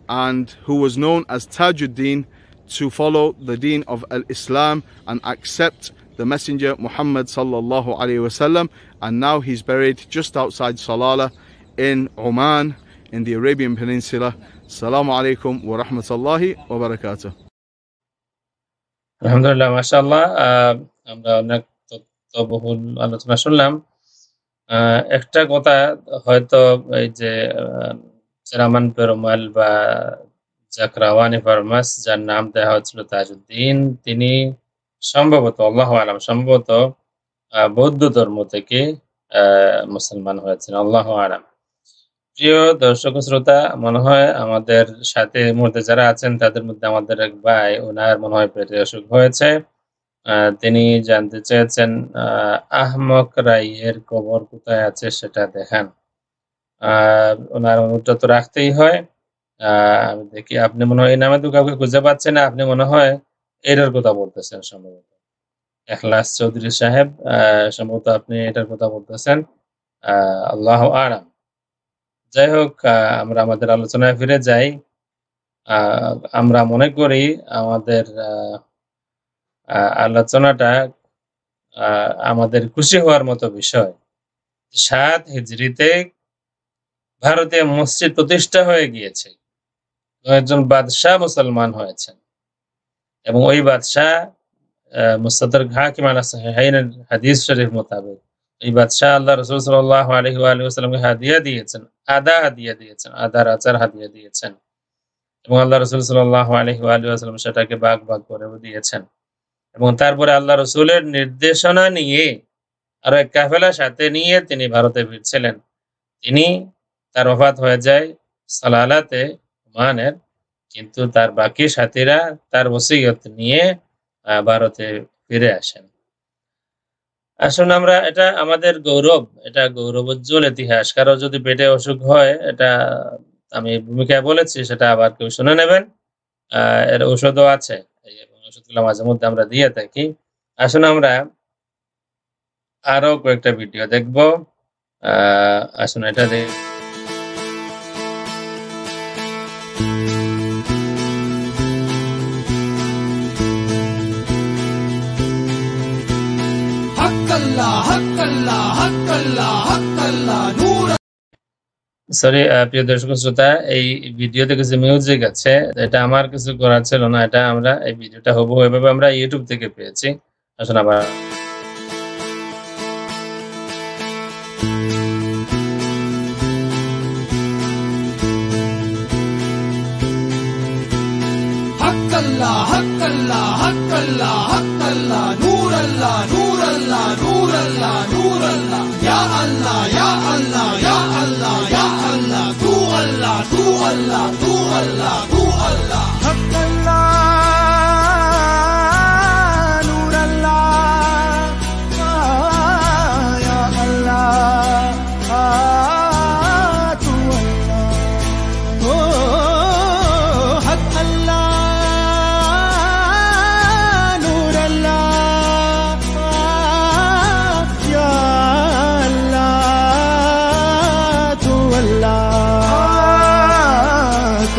and who was known as Tajuddin to follow the deen of Al-Islam and accept the Messenger Muhammad sallallahu alaihi wasallam. And now he's buried just outside Salala in Oman in the Arabian Peninsula. Assalamu alaikum wa rahmatullahi wa barakatuh. আলহামদুলিল্লাহ, মাশাআল্লাহ। আমরা অনেক তথ্যবহুল আলোচনা শুনলাম। একটা কথা হয়তো এই যে চেরামান পেরুমাল বা জাকরাওয়ানি ফার্মাস, যার নাম দেওয়া হচ্ছিল তাজউদ্দিন, তিনি সম্ভবত আল্লাহু আলাম সম্ভবত বৌদ্ধ ধর্ম থেকে মুসলমান হয়েছেন, আল্লাহু আলাম। প্রিয় দর্শক শ্রোতা, মনে হয় আমাদের সাথে মুহূর্তে যারা আছেন তাদের মধ্যে আমাদের এক ভাই, ওনার মনে হয় পেটে অসুখ হয়েছে। তিনি জানতে চেয়েছেন আহমক রাইয়ের কবর কোথায় আছে সেটা দেখান। ওনার অনুরোধটা তো রাখতেই হয়। আমি দেখি, আপনি মনে হয় এই নামে তো কাউকে খুঁজে পাচ্ছেন না, আপনি মনে হয় এটার কথা বলতেছেন সম্ভবত, এখলাস চৌধুরী সাহেব, সম্ভবত আপনি এটার কথা বলতেছেন। আল্লাহু আলাম। যাই হোক, আমরা আমাদের আলোচনায় ফিরে যাই। আমরা মনে করি আমাদের আলোচনাটা আমাদের খুশি হওয়ার মতো বিষয়। 7 হিজরিতে ভারতে মসজিদ প্রতিষ্ঠা হয়ে গিয়েছে, একজন বাদশাহ মুসলমান হয়েছেন এবং ওই বাদশাহ মুস্তাদরাক হাকিম আলা সাহিহাইনের হাদিস শরীফ মোতাবেক এই বাদশাহ আল্লাহ রাসূল সাল্লাল্লাহু আলাইহি ওয়া আলিহি ওয়াসাল্লামকে হাদিয়া দিয়েছেন, হাদিয়া দিয়েছেন, আদার আচার হাদিয়া দিয়েছেন এবং আল্লাহ রাসূল সাল্লাল্লাহু আলাইহি ওয়া আলিহি ওয়াসাল্লাম সেটাকে ভাগ করেও দিয়েছেন। এবং তারপরে আল্লাহ রাসূলের নির্দেশনা নিয়ে আরো এক কাফেলা সাথে নিয়ে তিনি ভারতে ফিরছিলেন। তার ওফাত হয়ে যায় সালালাতে ওমানের, কিন্তু তার বাকি সাথীরা তার ওসিয়ত নিয়ে ভারতে ফিরে আসেন। আসুন আমরা, এটা আমাদের গৌরব, এটা গৌরবোজ্জ্বল ইতিহাস। কারো যদি পেটে অসুখ হয়, এটা আমি ভূমিকায় বলেছি, সেটা আবার কেউ শুনে নেবেন। এর ঔষধও আছে, এবং ওষুধগুলো মাঝে মধ্যে আমরা দিয়ে থাকি। আসুন আমরা আরো কয়েকটা ভিডিও দেখবো। আসুন এটা দেখ। সরি প্রিয় দর্শক শ্রোতা, এই ভিডিওতে কিছু মিউজিক আছে, এটা আমার কিছু করার ছিল না, এটা আমরা এই ভিডিওটা হুবহু এভাবে আমরা ইউটিউব থেকে পেয়েছি। আসুন আবার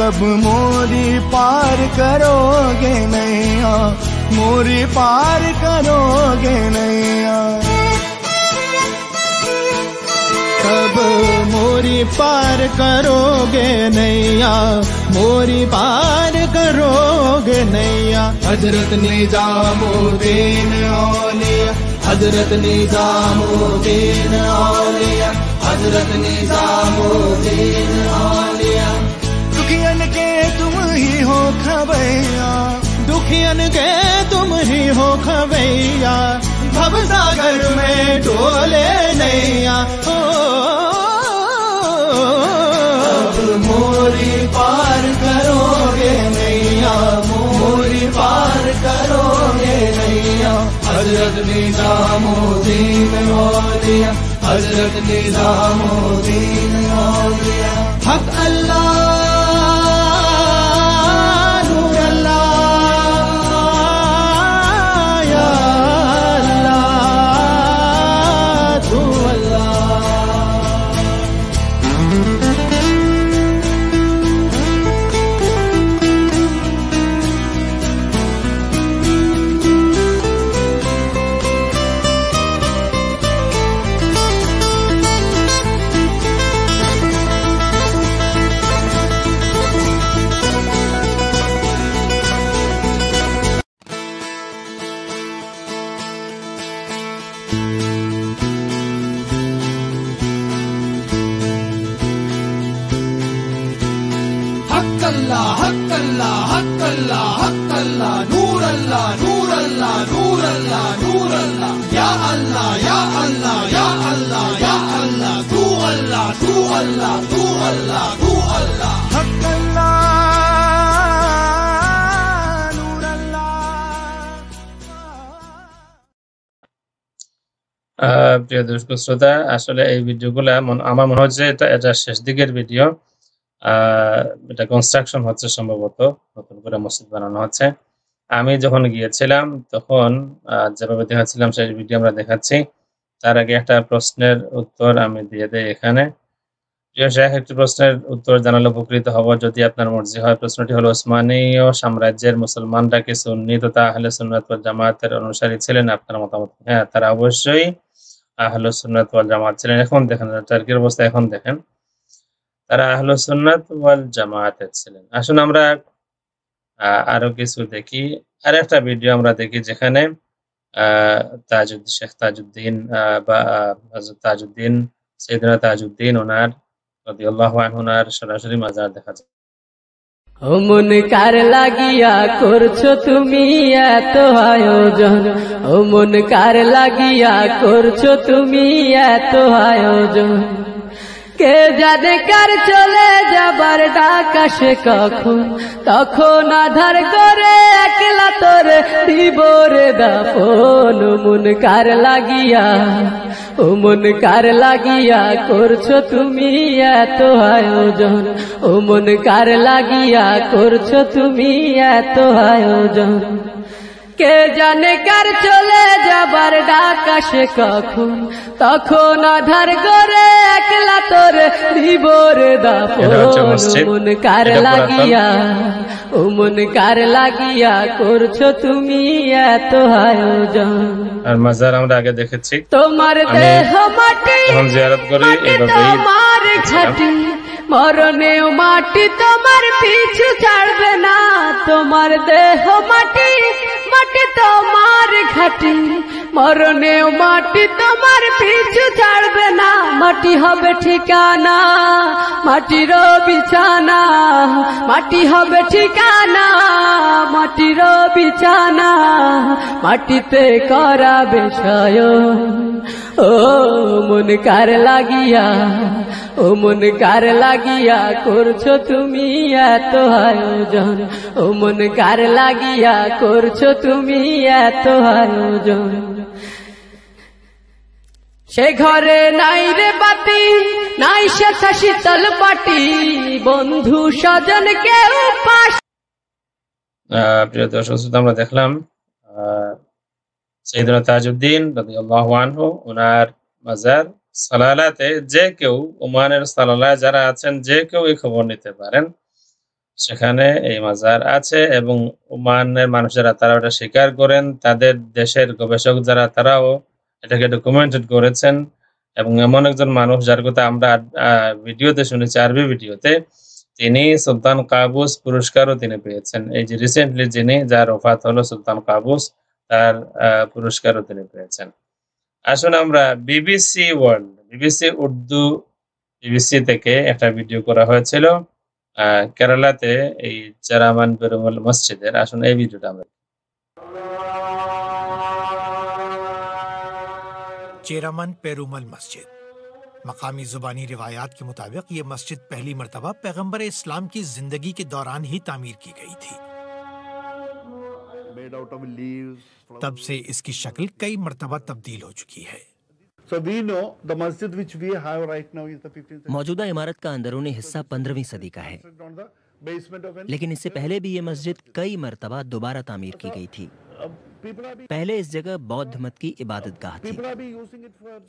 कब मोरी पार करोगे नैया, मोरी पार करोगे नैया, कब मोरी पार करोगे नैया, मोरी पार करोगे नैया। हजरत निजामुद्दीन औलिया, हजरत निजामुद्दीन औलिया, हजरत निजामुद्दीन औलिया। दुखियन के तुम ही हो खवैया, दुखियन के तुम ही हो खवैया, भवसागर में डोले नैया। अब मोरी पार करोगे नैया, मोरी पार करोगे नैया। हजरत निजामुद्दीन औलिया, हजरत निजामुद्दीन औलिया। हक अल्लाह প্রিয় দর্শক শ্রোতা, আসলে এই ভিডিওগুলা আমার মনে হচ্ছে এটা শেষ দিকের ভিডিও। এটা কনস্ট্রাকশন হচ্ছে, সম্ভবত নতুন করে মসজিদ বানানো হচ্ছে। আমি যখন গিয়েছিলাম তখন যেভাবে দেখাচ্ছিলাম সেই ভিডিও আমরা দেখাচ্ছি। তার আগে একটা প্রশ্নের উত্তর আমি দিয়ে দেই এখানে। প্রিয় শেখ, একটি প্রশ্নের উত্তর জানালে উপকৃত হব যদি আপনার মর্জি হয়। প্রশ্নটি হলো, ওসমানীয় সাম্রাজ্যের মুসলমানরা কি সুন্নি তথা আহলে সুন্নাত ওয়াল জামাতের অনুসারী ছিলেন? আপনার মতামত? হ্যাঁ, তারা অবশ্যই আহলে সুন্নাত ওয়াল জামাত ছিলেন। এখন দেখেন টার্কির অবস্থা, এখন দেখেন তারা আহলে সুন্নাত ওয়াল জামাতের ছিলেন। আসুন আমরা আরো কিছু দেখি। আর একটা ভিডিও আমরা দেখি যেখানে শেখ তাজউদ্দিন বা হযরত তাজউদ্দিন, সাইয়েদনা তাজউদ্দিন ওনার রাদিয়াল্লাহু আনহু ওনার সরাসরি মাজার দেখা যায়। ও মন কার লাগিয়া করছো তুমি এত আয়োজন, ও মন কার লাগিয়া করছো তুমি এত আয়োজন। কে জানে কার চলে যাবার ডাক আসে কখন, তখন আধার করে একলা তোরে দিব রে দাফন। ও মন কার লাগিয়া, ও মন কার লাগিয়া করছো তুমি এত আয়োজন, ও মন কার লাগিয়া করছো তুমি এত আয়োজন। কে জানে কার চলে যাবার ডাক আসে কখন, তখন আধার করে একলা তোর দিবরে দাফন। মন কার লাগিয়া, ও মন কার লাগিয়া করছো তুমি এত আয়োজন। আর মাজার আমরা আগে দেখেছি, তোমার দেহ মাটি যখন জিয়ারত করি এভাবেই তোমার ঘাটি, মরণেও মাটি তোমার পিছু ছাড়বে না। তোমার দেহ মাটি, মাটি তোমার ঘাটি, মরণেও মাটি তোমার পিছু ছাড়বে না। মাটি হবে ঠিকানা, মাটির বিছানা, মাটি হবে ঠিকানা, মাটির বিছানা, মাটিতে করাবে শয়ন। ও মন কার লাগিয়া, ও মন কার লাগিয়া করছো তুমি এত আয়োজন। ও মন কার লাগিয়া করছো তুমি এত আয়োজন। সে ঘরে নাই রে বাতি, নাই সে শীতল পাটি, বন্ধু স্বজন কেউ পাশ। প্রিয় দর্শক শ্রোতা, আমরা দেখলাম সাইয়েদনা তাজউদ্দিন রাদিয়াল্লাহু আনহু ওনার মাজার সালালাতে যে কেউ, ওমানের সালালায় যারা আছেন যে কেউ এই খবর নিতে পারেন। সেখানে এই মাজার আছে এবং ওমানের মানুষ যারা তারা ওটা স্বীকার করেন, তাদের দেশের গবেষক যারা তারাও এটাকে ডকুমেন্টেড করেছেন। এবং এমন একজন মানুষ যার কথা আমরা ভিডিওতে শুনেছি, আরবি ভিডিওতে, তিনি সুলতান কাবুস পুরস্কারও তিনি পেয়েছেন। এই যে রিসেন্টলি যিনি যার ওফাত হলো সুলতান কাবুস, তার পুরস্কারও তিনি পেয়েছেন। আসুন আমরা BBC world, BBC Urdu, BBC থেকে একটা ভিডিও করা হয়েছিল কেরালাতে এই চেরামান পেরুমল মসজিদের। আসুন এই ভিডিওটা আমরা। चेरामन पेरुमल मस्जिद। मकामी ज़ुबानी रिवायात के मुताबिक ये मस्जिद पहली मर्तबा पैगंबर इस्लाम की जिंदगी के दौरान ही तामीर की गई थी। तब से इसकी शक्ल कई मर्तबा तब्दील हो चुकी है। मौजूदा इमारत का अंदरूनी हिस्सा 15वीं सदी का है, लेकिन इससे पहले भी ये मस्जिद कई मर्तबा दोबारा तामीर की गई थी। पहले इस जगह बौद्ध मत की इबादत गाह थी।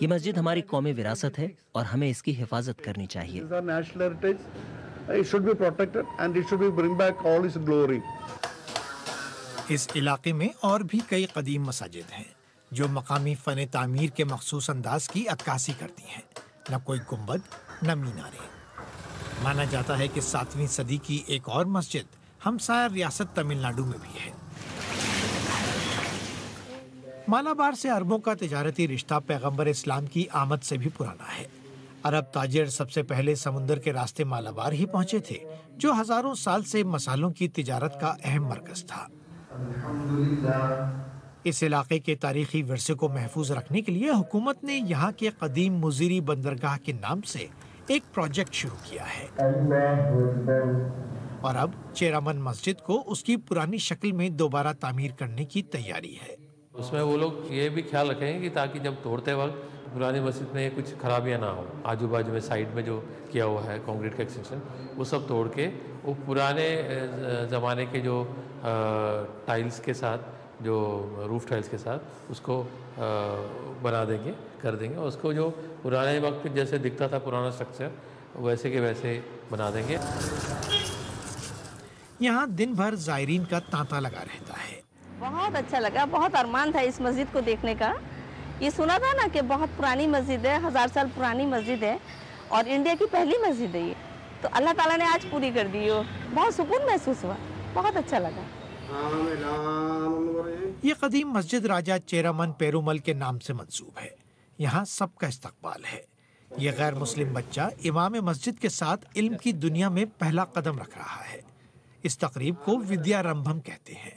ये मस्जिद हमारी कौमी विरासत है और हमें इसकी हिफाजत करनी चाहिए। इस इलाके में और भी कई कदीम मसाजिद हैं जो मकामी फ़न तामीर के मखसूस अंदाज की अक्कासी करती हैं। न कोई गुंबद, न मीनारें। माना जाता है कि 7वीं सदी की एक और मस्जिद हमसाया रियासत तमिलनाडु में भी है। मालाबार से अरबों का तिजारती रिश्ता पैगंबर इस्लाम की आमद से भी पुराना है। अरब ताजिर सबसे पहले समुंदर के रास्ते मालाबार ही पहुंचे थे, जो हजारों साल से मसालों की तिजारत का अहम मरकज था। इस इलाके के तारीखी विरसे को महफूज रखने के लिए हुकूमत ने यहाँ के कदीम मुजीरी बंदरगाह के नाम से एक प्रोजेक्ट शुरू किया है और अब चेरामन मस्जिद को उसकी पुरानी शक्ल में दोबारा तामीर करने की तैयारी है। उसमें वो लोग ये भी ख्याल रखेंगे कि ताकि जब तोड़ते वक्त पुरानी मस्जिद में कुछ खराबियां ना हो। आजू बाजू में साइड में जो किया हुआ है कंक्रीट का एक्सटेंशन, वो सब तोड़ के वो पुराने ज़माने के जो टाइल्स के साथ, जो रूफ टाइल्स के साथ उसको बना देंगे, कर देंगे। और उसको जो पुराने वक्त जैसे दिखता था पुराना स्ट्रक्चर, वैसे के वैसे बना देंगे। यहाँ दिन भर ज़ायरीन का तांता लगा रहता है। बहुत अच्छा लगा, बहुत अरमान था इस मस्जिद को देखने का। ये सुना था ना कि बहुत पुरानी मस्जिद है, 1000 साल पुरानी मस्जिद है और इंडिया की पहली मस्जिद है ये, तो अल्लाह ताला ने आज पूरी कर दी हो। बहुत सुकून महसूस हुआ, बहुत अच्छा लगा। ये कदीम मस्जिद राजा चेरामन पेरुमल के नाम से मंसूब है। यहाँ सबका इस्तकबाल है। ये गैर मुस्लिम बच्चा इमाम मस्जिद के साथ इल्म की दुनिया में पहला कदम रख रहा है। इस तकरीब को विद्यारंभम कहते हैं।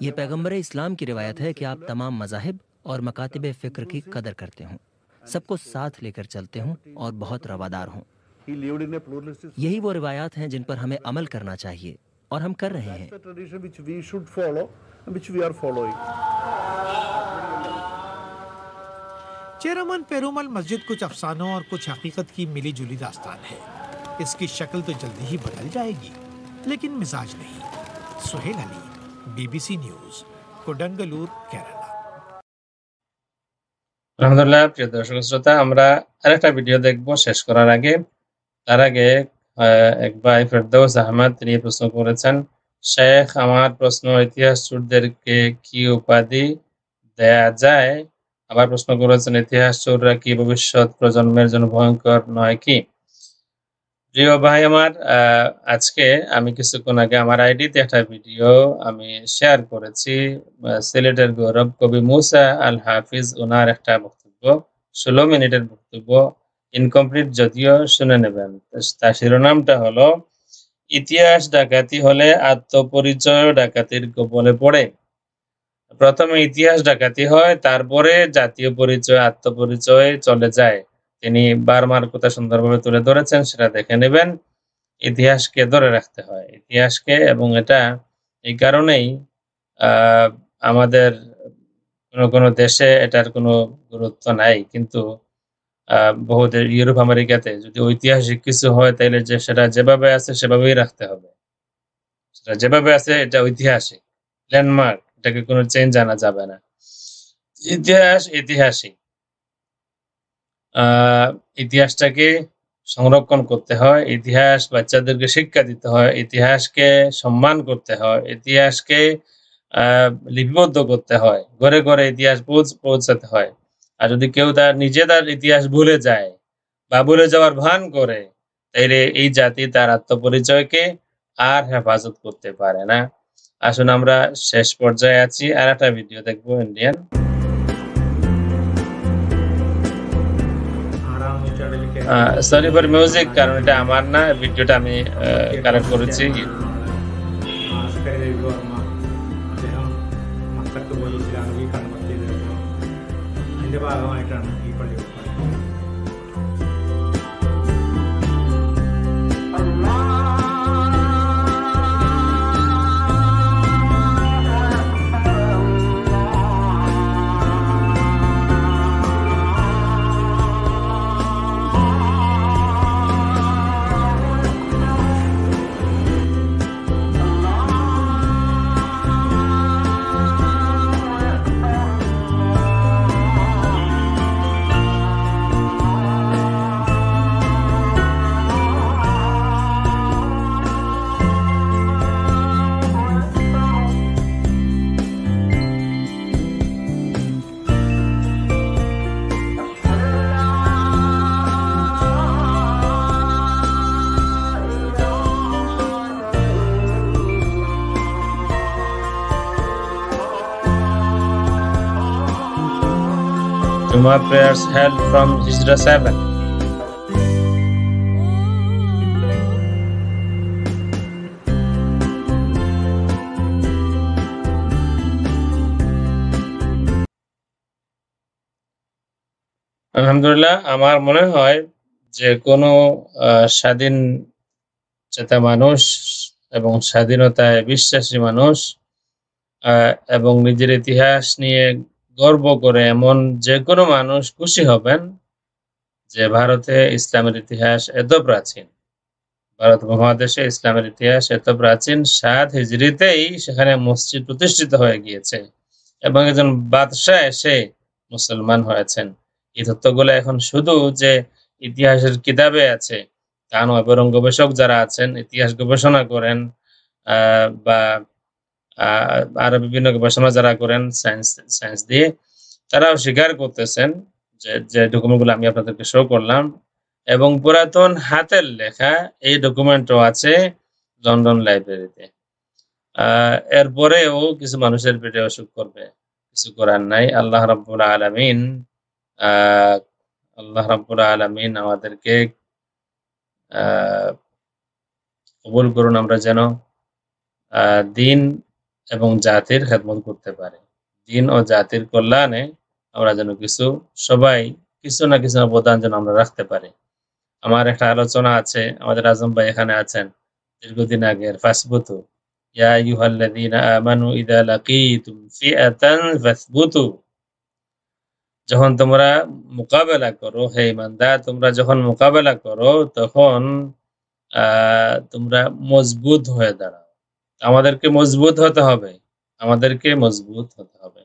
ये पैगंबर इस्लाम की रिवायत है कि आप तमाम मज़ाहिब और मकातिब फ़िक्र की कदर करते हों, सबको साथ लेकर चलते हों और बहुत रवादार हों। यही वो रिवायात हैं जिन पर हमें अमल करना चाहिए और हम कर रहे हैं। चेरामन पेरुमल मस्जिद कुछ अफसानों और कुछ हकीकत की मिली जुली दास्तान है। इसकी शक्ल तो जल्दी ही बदल जाएगी, लेकिन मिजाज नहीं। Suhail Ali, BBC news, Kodungallur, Kerala. আলহামদুলিল্লাহ, প্রিয় দর্শক শ্রোতা, আমরা আরেকটা ভিডিও দেখব শেষ করার আগে। তার আগে এক ভাই ফেরদৌস আহমদ তিনি প্রশ্ন করেছেন, শেখ আমার প্রশ্ন, ইতিহাস চোরদেরকে কি উপাধি দেয়া যায়? আবার প্রশ্ন করেছেন, ইতিহাস চোররা কি ভবিষ্যৎ প্রজন্মের জন্য ভয়ঙ্কর নয় কি? প্রিয় ভাই আমার, আজকে আমি কিছুক্ষণ আগে আমার আইডিতে একটা ভিডিও আমি শেয়ার করেছি। সিলেটের গৌরব কবি মুসা আল হাফিজ ওনার একটা বক্তব্য, 16 মিনিটের বক্তব্য, ইনকমপ্লিট যদিও, শুনে নেবেন। তার শিরোনামটা হলো, ইতিহাস ডাকাতি হলে আত্মপরিচয় ডাকাতির কবলে পড়ে। প্রথমে ইতিহাস ডাকাতি হয়, তারপরে জাতীয় পরিচয়, আত্মপরিচয় চলে যায়। তিনি বার্মার কথা সুন্দরভাবে তুলে ধরেছেন, সেটা দেখে নেবেন। ইতিহাসকে ধরে রাখতে হয়, ইতিহাসকে, এবং এটা এই কারণেই আমাদের কোনো দেশে এটার কোনো গুরুত্ব নাই, কিন্তু বহু ইউরোপ আমেরিকাতে যদি ঐতিহাসিক কিছু হয় তাহলে যে সেটা যেভাবে আছে সেভাবেই রাখতে হবে। সেটা যেভাবে আছে এটা ঐতিহাসিক ল্যান্ডমার্ক, এটাকে কোনো চেঞ্জ আনা যাবে না। ইতিহাস ঐতিহাসিক, ইতিহাসটাকে সংরক্ষণ করতে হয়, ইতিহাস বাচ্চাদেরকে শিক্ষা দিতে হয়, ইতিহাসকে সম্মান করতে হয়, ইতিহাসকে লিপিবদ্ধ করতে হয়, ঘরে ঘরে ইতিহাস পৌঁছাতে হয়। আর যদি কেউ তার ইতিহাস ভুলে যায় বা ভুলে যাওয়ার ভান করে, তাইলে এই জাতি তার আত্মপরিচয়কে আর হেফাজত করতে পারে না। আসুন আমরা শেষ পর্যায়ে আছি, আর একটা ভিডিও দেখবো ইন্ডিয়ান। সরি ফর মিউজিক, কারণ এটা আমার না, ভিডিওটা আমি কালেক্ট করেছি। My prayers held from Hijra 7. আলহামদুলিল্লাহ, আমার মনে হয় যে কোনো স্বাধীন চেতা মানুষ এবং স্বাধীনতায় বিশ্বাসী মানুষ এবং নিজের ইতিহাস নিয়ে গর্ব করে এমন যে কোনো মানুষ খুশি হবেন যে ভারতে ইসলামের ইতিহাস এত প্রাচীন, ভারত উপমহাদেশে ইসলামের ইতিহাস এত প্রাচীন। 7 হিজরিতেই সেখানে মসজিদ প্রতিষ্ঠিত হয়ে গিয়েছে এবং একজন বাদশাহ এসে মুসলমান হয়েছেন। এই তথ্যগুলো এখন শুধু যে ইতিহাসের কিতাবে আছে তা নয়, বরং গবেষক যারা আছেন, ইতিহাস গবেষণা করেন বা আরো বিভিন্ন গবেষণা যারা করেন সায়েন্স দিয়ে, তারাও স্বীকার করতেছেন যে ডকুমেন্টগুলো আমি আপনাদেরকে শো করলাম, এবং পুরাতন হাতের লেখা এই ডকুমেন্টও আছে লন্ডন লাইব্রেরিতে। এরপরেও কিছু মানুষের পেটে অসুখ করবে, কিছু করার নাই। আল্লাহ রাব্বুল আলামিন আমাদেরকে কবুল করুন, আমরা যেন দিন এবং জাতির খেদমত করতে পারি, দিন ও জাতির কল্যাণে আমরা যেন সবাই কিছু না কিছু অবদান যেন আমরা রাখতে পারি। আমার একটা আলোচনা আছে, আমাদের আজম ভাই এখানে আছেন, দীর্ঘদিন আগের, ফাসবুতু ইয়া আইয়ুহাল্লাযীনা আমানু ইযা লাকীতুম ফিআতান ফাসবুতু। যখন তোমরা মোকাবেলা করো, হে ঈমানদার, তোমরা যখন মোকাবেলা করো তখন তোমরা মজবুত হয়ে দাঁড়াও, আমাদেরকে মজবুত হতে হবে, আমাদেরকে মজবুত হতে হবে।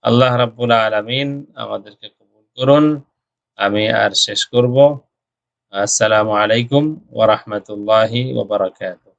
আল্লাহ রাব্বুল আলামিন আমাদেরকে কবুল করুন। আমি আর শেষ করব। আসসালামু আলাইকুম ওয়া রাহমাতুল্লাহি ওয়া বারাকাতুহু।